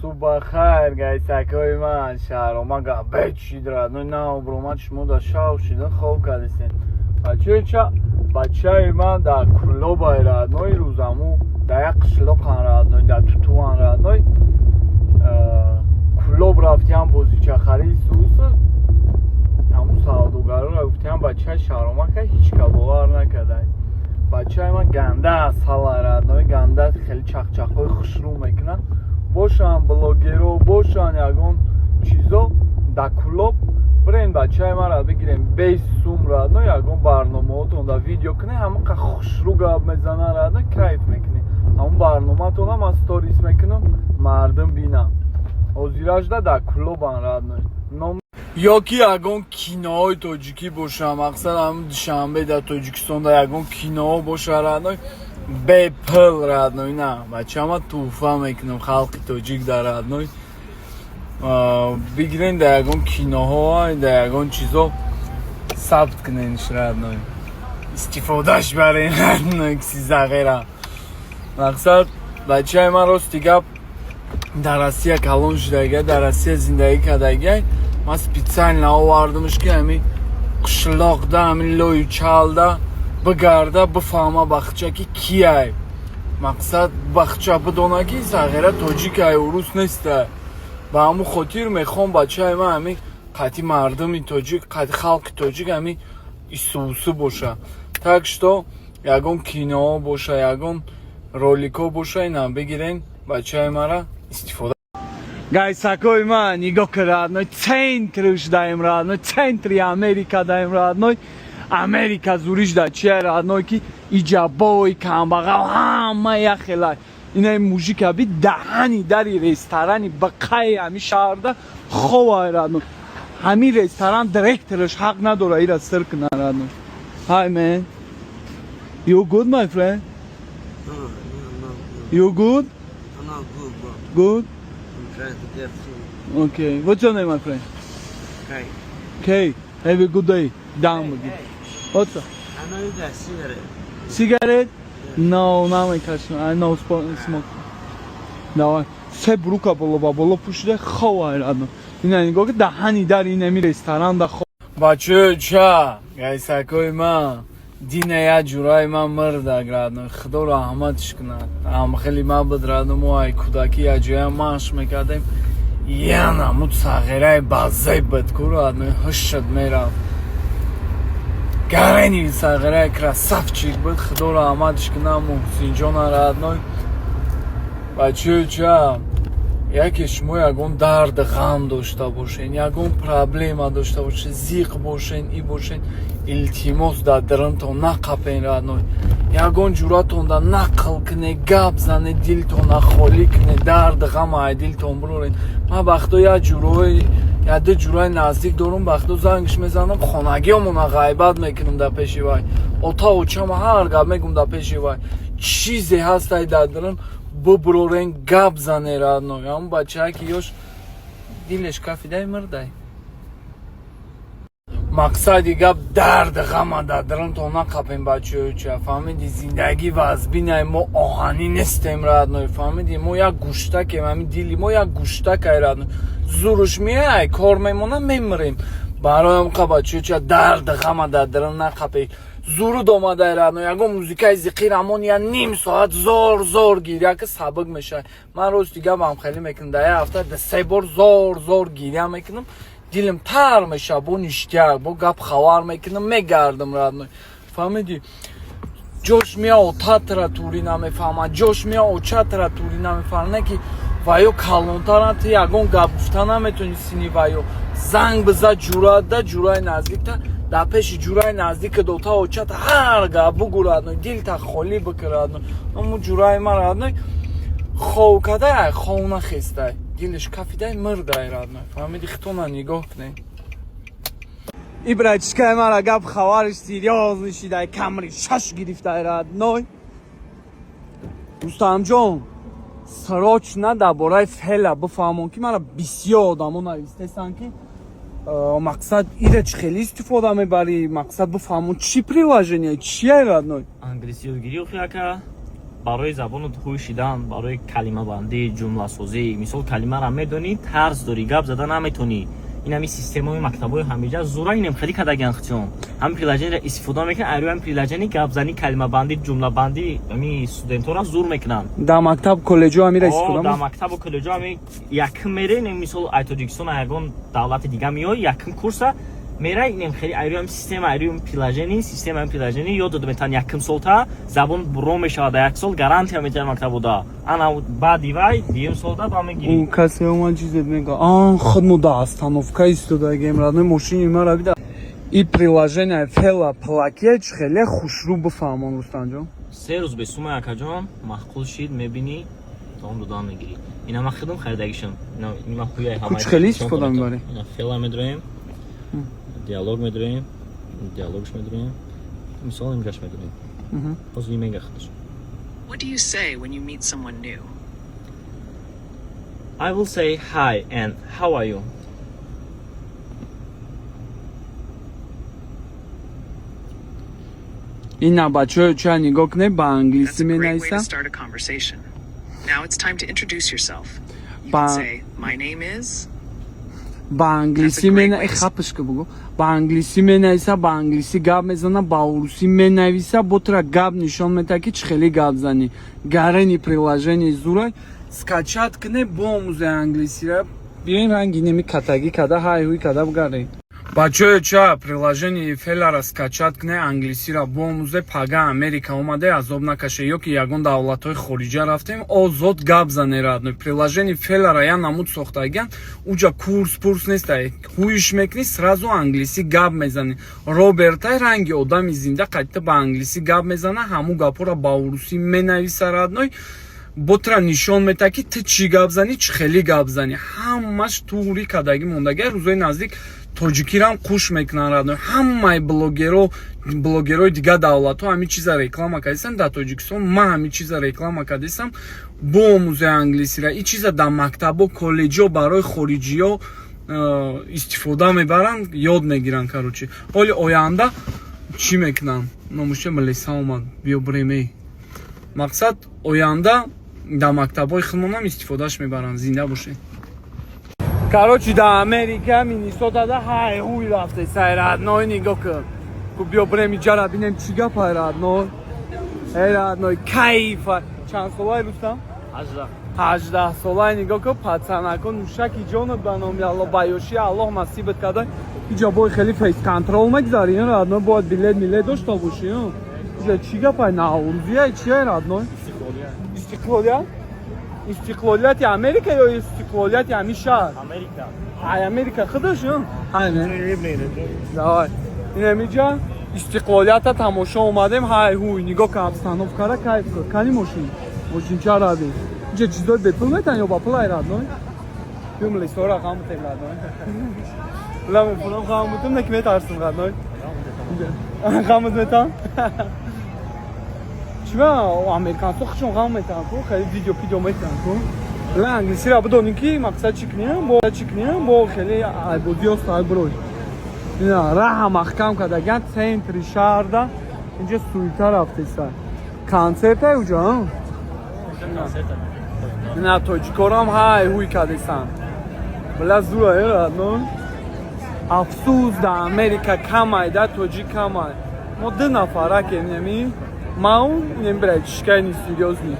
Субахайр, гайсакои ман, шаҳрома габет шидра, ну на обромат шумо да шав шидан хоб кардисен. Бачаи бачаи ман да клубай радной рӯзаму да як қишлоқан радной да тутуан радной клуб рафтиам бозича харид сӯса ҳамун савдогаро гуфтиам бачаи шаҳрома ка ҳеч ка бовар накардай. Бачаи ман ганда аст ҳала радной ганда хеле чақчақҳои хушрӯ мекунад. Бошан блогеро бошан ягон чизо да клуб брен бачаи мара бигирем 20 сум радно ягон барномаотон да видео кунем ҳамон ка хушрӯ гап мезанан радно кайф мекунем ҳамон барномаатона ман сторис мекунам мардум бинам ҳозиражда да клубан радно ё ки ягон киноҳои тоҷикӣ боша мақсад ҳамон душанбе дар тоҷикистонда ягон киноҳо боша радно бепл радной на бачама туҳфа мекунам халқи тоҷик дар радной бигирен да ягон киноҳо да ягон чизо сабт куненш радной истифодаш барен радной киси зағира мақсад бачаи ман рости гап дар Россия калон шудагия дар Россия зиндагӣ кардагия ман специально овардамш ки ҳамин қишлоқда ҳамин лои чалда бигарда бифаҳма бахча ки кияй мақсад бахча бидона ки зағира тоҷикай урус нестай ба ҳамун хотир мехоҳам бачаи ман ҳамин қати мардуми тоҷик қати халқи тоҷик ҳамин исӯсӣ боша так что ягон киноҳо боша ягон роликҳо боша инам бигирен бачаи мара истифода гайсакои ман нигоҳ кардной центриш даем радной центри Америка даем радной Америка зуриш да чия радной ки иҷабои камбағал ҳама яхелай инаи мужика би даҳани дари ресторани бақаи ҳами шаҳрда ховай радной ҳамин ресторан директораш ҳақ надора ира сир куна радной Hi man, you good my friend? You good? I'm not good, bro. Good? I'm trying to get food. Okay, what's your name my friend? Okay. Okay, have a good day. Down with you. What's up? I know you got cigarette. Cigarette? No, not my catch. I know smoke. Давай. Се брука боло пушиде ховай радно. Ина нигоҳ ки даҳани дар инами ресторанда хо. Бачо ча, гайсакои ман. Дина я ҷураи ман мирдаг радно. Худо раҳматиш кунад. Ам хеле мабад радно мо ай кӯдаки я ҷоя машқ мекардем. Яна мут сағираи базаи бадкур радно ҳушад мерафт. Гарани сағираи красавчик буд. Худо раҳматиш кунад муҳсинҷона радной. Бачо ча яке шумо ягон дард ғам дошта бошен ягон проблема дошта бошен зиқ бошен и бошен илтимос да дилтон нақапен радной ягон ҷуратонда нақл куне гап зане дилтона холӣ куне дард ғам ай дилтон бурорен ман бахто як ҷурои я ду ҷураи наздик дорум бахто зангш мезанам хонагиёмона ғайбат мекунам дар пеши вай ота очама ҳар гап мегум дар пеши вай чизе ҳастай дар дилам бубурорен гап зане радной ҳамун бачае ки ёш дилеш кафидай мирдай мақсади гап дард ғама дар дилам то нақапем бачаюча фаҳмиди зиндагӣ вазбинай мо оҳанӣ нестем радной фаҳмиди мо як гӯштакем ҳамин дили мо як гӯштакай радной зуруш меай кор мемонам мемирем бароям қа бачаюча дард ғама дар дилам нақапе зуруд омадай радно ягон музикаи зиқир ҳамон я ним соат зор гиря ки сабук мешавад ман рости гапам хеле мекунам дар як ҳафта да 3 бор зор гиря мекунам дилам тар мешавад бо ништияк бо гап хабар мекунам мегардам радно фаҳмиди ҷош меа отатра тури намефаҳмад ҷош меа очатра тури намефаҳмад ки ваё калонтаран ти ягон гап гуфта наметони сини ваё занг бизад ҷурада ҷураи наздикта дар пеши ҷураи наздик дота очата ҳар гап бугӯ радной дилта холӣ бикун радной аммо ҷураи ман радной хов кадай хов нахестай дилеш кафидай мирдай радной фаҳмиди хитона нигоҳ кунем и братишкаи мара гап хабариш серьёзно шидай камри шаш гирифтай радной рустамҷон сроч на дар бораи феъла бифаҳмон ки мара бисёр одамо навистестанд ки мақсад ира чӣ хеле истифода мебарӣ мақсад бифаҳмон чӣ приложение чие радной англиси ёдгирӣ охи ака барои забонот ҳӯшидан, барои калимабандӣ, ҷумласозӣ, мисол калимаро медонӣ, тарз дорӣ, гап зада наметонӣ. ин ҳами системаи мактабҳои ҳамиҷа зура инем хеле кардагиан хитиён. ҳам приложениро истифода мекунанд, айрӯ ҳам приложени гапзанӣ, калимабандӣ, ҷумлабандӣ ҳами студентҳоро зур мекунанд. дар мактаб коллеҷо ҳамира истифода дар мактабу коллеҷо ҳами якм мере, мисол ай Тоҷикистон ягон давлати дига меои, якм курса мера инем хеле айрӯ ҳам система, айрӯ ҳам приложени, система ҳам приложени ёд дода метаван якм солта забон буро мешавад, як сол гарантия метаван мактабуда. Ана баъди вай дуюм солта ба мегирӣ. касе омад чизет мега худмо да остановка истодагем радной мошини мара бида. И приложение фела плакет хеле хушрӯ бифаҳмон Рустамҷон. 3 рӯз бе сума якаҷон маъқул шид мебинӣ том додан мегирӣ. Ина ма худам харидагишам. Ина ҳуяи ҳама. Куч хеле истифода мебарӣ. Ина фела медроем. Диалог медроем. Диалогш медроем. Мисол имгаш медроем. Озу имега худаш. What do you say when you meet someone new? I will say hi and how are you? ина бачаҳо ча нигоҳ кунед ба That's англиси a great way to менависам. start a conversation. Now it's time to introduce yourself. You Ba- can say, my name is... ба англиси That's a great мена way to- хапашка бугу. Ба англиси менависа, ба англиси гап мезана, ба урусӣ менависа, ботра гап нишон метаҳад ки чӣ хеле гап занӣ. Гарени приложение зурай скачат кунед бо омӯзаи англисира. Биёин ранги неми катаги када ҳай ҳуй када бугарем. Бачаҳо ча приложение фелара скачат кунед англисира бо омӯзе пага Америка омаде азоб накаше ё ки ягон давлатҳои хориҷа рафтем озод гап занерад. Приложение фелара я намуд сохтагиан уҷа курс нестай ҳуиш мекунӣ сразу англиси гап мезанӣ. Робертай ранги одами зинда қайта ба англиси гап мезана, ҳамун гапҳоро ба урусӣ менависа радной. Ботра нишон метаҳад ки ту чӣ гап занӣ, чӣ хеле гап занӣ. Ҳамаш тури кадаги мондаги рӯзои наздик тоҷикирам қуш мекунанд. Ҳамаи блогерои дига давлатҳо ҳамин чиза реклама кардисам дар Тоҷикистон. Ман ҳамин чиза реклама кардисам бо омӯзаи англисира. Ин чиза дар мактабҳо, коллеҷҳо барои хориҷиҳо истифода мебаранд, ёд мегиранд. Карочи ҳоли оянда чӣ мекунанд? Номуша милиса омад биё бремей. Мақсад оянда дар мактабҳои худмонам истифодаш мебаранд. Зинда бошед. Короче, дар Америка Миннесотада ҳай ҳуй рафта сай радной нигоҳ кун. Ку биё брем иҷара бинем чӣ гапай радной. Радной кайфа. Чанд солаи Рустам? 18 солаи нигоҳ кун пацанакон мушаки ҷонат ба номи Аллоҳ ба ёши Аллоҳ насибат карда. Иҷа бой хеле фейс контрол мегзарӣ радной, бояд билет милет дошта бошӣ. Иҷа чӣ гапай наурузия чия радной? Истиқлолият? Истиқлолияти Америка ё истиқлолияти ҳамин шаҳр? Америка. Ай Америка худаш ё? Ҳай не. Давай. Инамиҷа истиқлолията тамошо омадем. Ҳай ҳуй нигоҳ кун обстановкара кайф кун. Кани мошинча ради. Иҷа чизои бепул метан ё ба пулай радной? Бим лисо рақам бутем радной. Лам пулам хам бутем не ки метарсим радной. Хамут метан? Чива американцо хушон ғам метаван ку хеле видео метаван ку ла англисира бидонӣ ки мақсад чӣ кунем бо хеле айбодиёстай бирой ина раҳа маҳкам кардагиан центри шаҳрда инҷа суита рафтеса консерта уҷа ина тоҷикорам ҳай ҳуй кардесан била зура радно афсӯс да Америка камай да тоҷик камай мо ду нафараке неми Мау не брать, чекай не серьезный.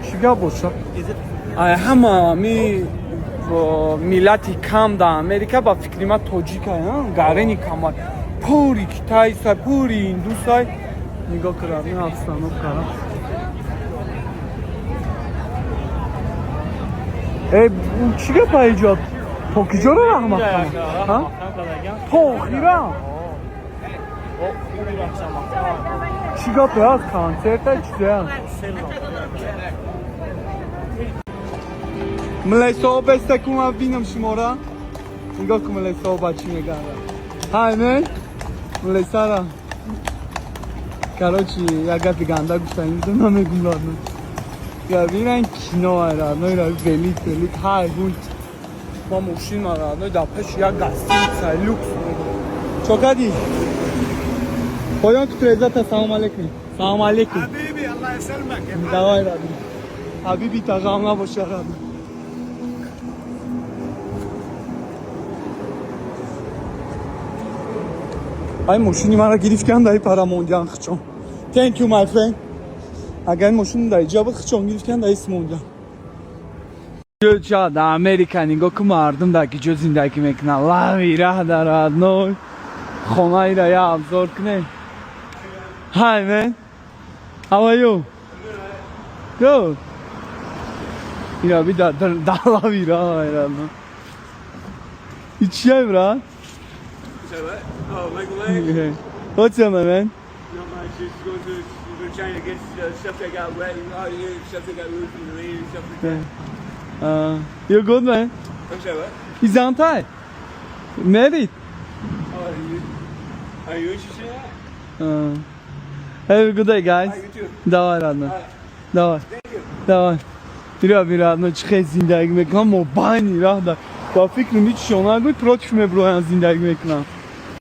Чига боша? Ай хама ми миллати кам да Америка ба фикри ма тоҷика, гарени камай. Пури китайсай, пури индусай. Нигоҳ кара, не обстановка. Чига пайҷоб? Покиҷоро раҳмат кам. Ҳа? Тохира. چی گپی هست کنسرت چیه هست ملیسا بسته که من بینم شما را نگاه که ملیسا بچی میگن های نه ملیسا را کراچی یک گفی گنده گوشتن میدون نمیگم رادنو گویرن کینا های رادنوی را ولیت های بود با موشین ما رادنوی در پش یک گستی سای لوکس چوکدی Koyan kutu Rezat, selamun aleyküm. Selamun aleyküm. حبيبي الله يسلمك يا Davay Rabbi. Habibi tağamla boşa Rabbi. Ay ماشینی مرا گرفتن دایی پراموندیان خچون. Thank you my friend. اگر ماشین دایی جا بخچون گرفتن دایی اسموندیان. Göça da Amerikan'ın okumardım da ki gözündeki mekna la vira da radnoy. Khonayla ya zor ne? Hi man. How are you? Good. Ya bir daha la vira radno. Hiç şey bra. Oh, Michael Lang. What's up man? Not much, just going through, we're trying to get stuff that got wet, out of here, stuff that got loose in the rain and stuff like that. You're good man. I'm sorry, what? He's on time. Married. Oh, are you interested in that? Have a good day guys. You too. Давай, ладно. Давай. Давай. Бира, ну чхай зиндаги мекунам, мо байни рахда. Ба фикрим ҳеч шона гӯй против меброян зиндаги мекунам.